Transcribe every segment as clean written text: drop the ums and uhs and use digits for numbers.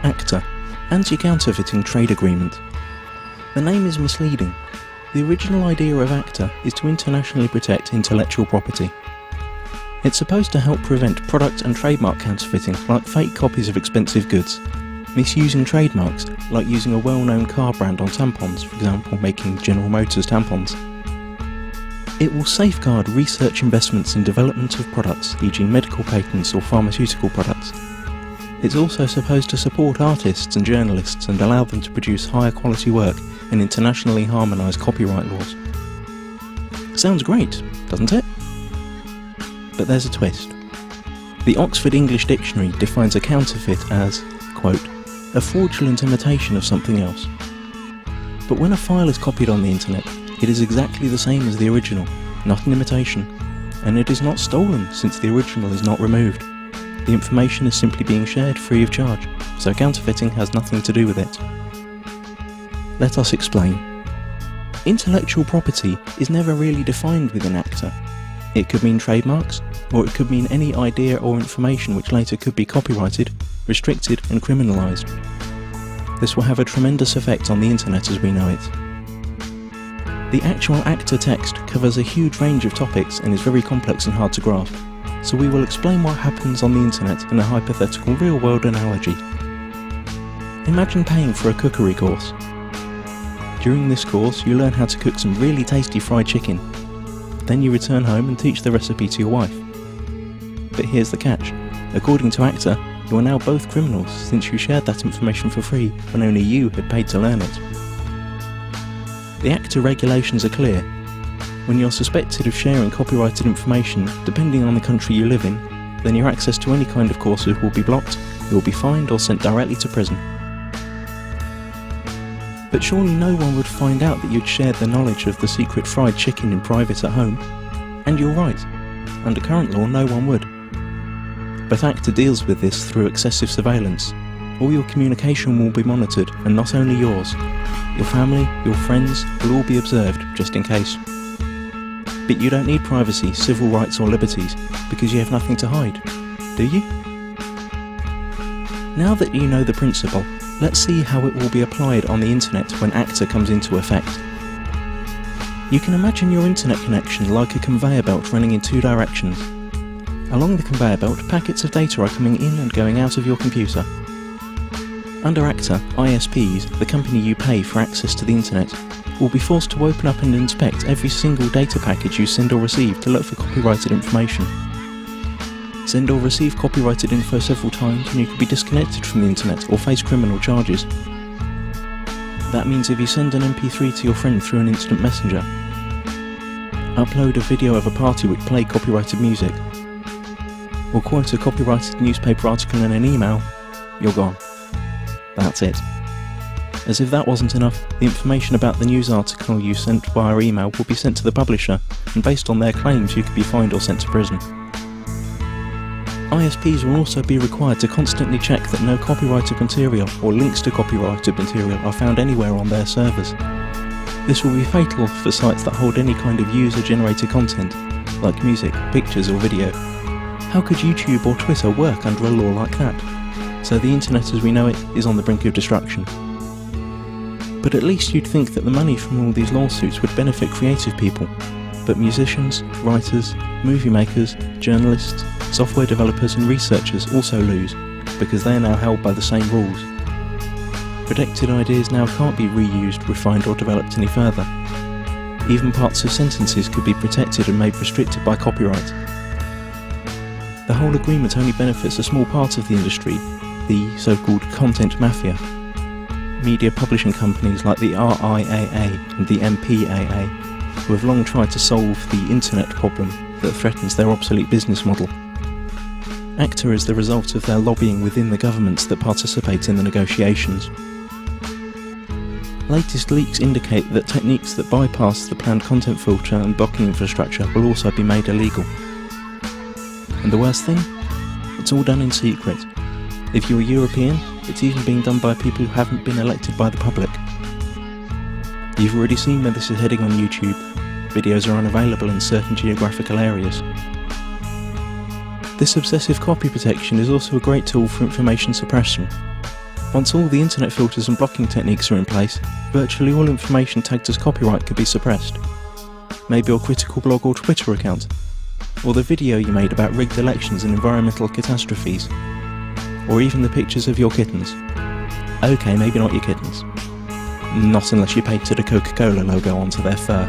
ACTA, Anti-Counterfeiting Trade Agreement. The name is misleading. The original idea of ACTA is to internationally protect intellectual property. It's supposed to help prevent product and trademark counterfeiting, like fake copies of expensive goods, misusing trademarks, like using a well-known car brand on tampons, for example making General Motors tampons. It will safeguard research investments in development of products, e.g. medical patents or pharmaceutical products. It's also supposed to support artists and journalists and allow them to produce higher quality work and internationally harmonise copyright laws. Sounds great, doesn't it? But there's a twist. The Oxford English Dictionary defines a counterfeit as, quote, a fraudulent imitation of something else. But when a file is copied on the internet, it is exactly the same as the original, not an imitation, and it is not stolen since the original is not removed. The information is simply being shared free of charge, so counterfeiting has nothing to do with it. Let us explain. Intellectual property is never really defined within ACTA. It could mean trademarks, or it could mean any idea or information which later could be copyrighted, restricted and criminalised. This will have a tremendous effect on the internet as we know it. The actual ACTA text covers a huge range of topics and is very complex and hard to grasp, so we will explain what happens on the internet in a hypothetical real-world analogy. Imagine paying for a cookery course. During this course you learn how to cook some really tasty fried chicken. Then you return home and teach the recipe to your wife. But here's the catch. According to ACTA, you are now both criminals since you shared that information for free when only you had paid to learn it. The ACTA regulations are clear. When you're suspected of sharing copyrighted information, depending on the country you live in, then your access to any kind of courses will be blocked, you will be fined or sent directly to prison. But surely no one would find out that you'd shared the knowledge of the secret fried chicken in private at home. And you're right. Under current law, no one would. But ACTA deals with this through excessive surveillance. All your communication will be monitored, and not only yours. Your family, your friends will all be observed, just in case. But you don't need privacy, civil rights or liberties, because you have nothing to hide, do you? Now that you know the principle, let's see how it will be applied on the internet when ACTA comes into effect. You can imagine your internet connection like a conveyor belt running in two directions. Along the conveyor belt, packets of data are coming in and going out of your computer. Under ACTA, ISPs, the company you pay for access to the internet, will be forced to open up and inspect every single data package you send or receive to look for copyrighted information. Send or receive copyrighted info several times and you could be disconnected from the internet or face criminal charges. That means if you send an MP3 to your friend through an instant messenger, upload a video of a party which played copyrighted music, or quote a copyrighted newspaper article in an email, you're gone. That's it. As if that wasn't enough, the information about the news article you sent via email will be sent to the publisher, and based on their claims you could be fined or sent to prison. ISPs will also be required to constantly check that no copyrighted material or links to copyrighted material are found anywhere on their servers. This will be fatal for sites that hold any kind of user-generated content, like music, pictures or video. How could YouTube or Twitter work under a law like that? So the internet as we know it is on the brink of destruction. But at least you'd think that the money from all these lawsuits would benefit creative people. But musicians, writers, movie makers, journalists, software developers and researchers also lose, because they are now held by the same rules. Protected ideas now can't be reused, refined or developed any further. Even parts of sentences could be protected and made restricted by copyright. The whole agreement only benefits a small part of the industry, the so-called content mafia. Media publishing companies like the RIAA and the MPAA, who have long tried to solve the internet problem that threatens their obsolete business model. ACTA is the result of their lobbying within the governments that participate in the negotiations. Latest leaks indicate that techniques that bypass the planned content filter and blocking infrastructure will also be made illegal. And the worst thing? It's all done in secret. If you're European, it's even being done by people who haven't been elected by the public. You've already seen where this is heading on YouTube. Videos are unavailable in certain geographical areas. This obsessive copy protection is also a great tool for information suppression. Once all the internet filters and blocking techniques are in place, virtually all information tagged as copyright could be suppressed. Maybe your critical blog or Twitter account, or the video you made about rigged elections and environmental catastrophes, or even the pictures of your kittens. Okay, maybe not your kittens. Not unless you painted a Coca-Cola logo onto their fur.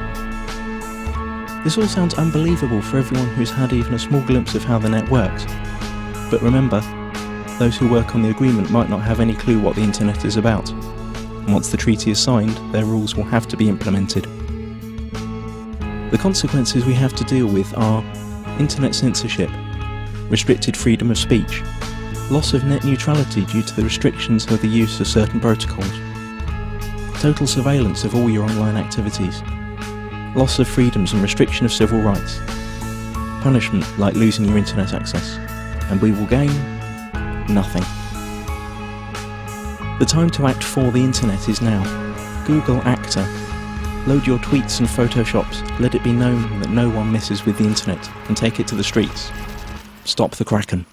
This all sounds unbelievable for everyone who's had even a small glimpse of how the net works. But remember, those who work on the agreement might not have any clue what the internet is about. And once the treaty is signed, their rules will have to be implemented. The consequences we have to deal with are internet censorship, restricted freedom of speech, loss of net neutrality due to the restrictions of the use of certain protocols, total surveillance of all your online activities, loss of freedoms and restriction of civil rights, punishment like losing your internet access, and we will gain nothing. The time to act for the internet is now. Google ACTA. Load your tweets and photoshops, let it be known that no one messes with the internet, and take it to the streets. Stop the Kraken.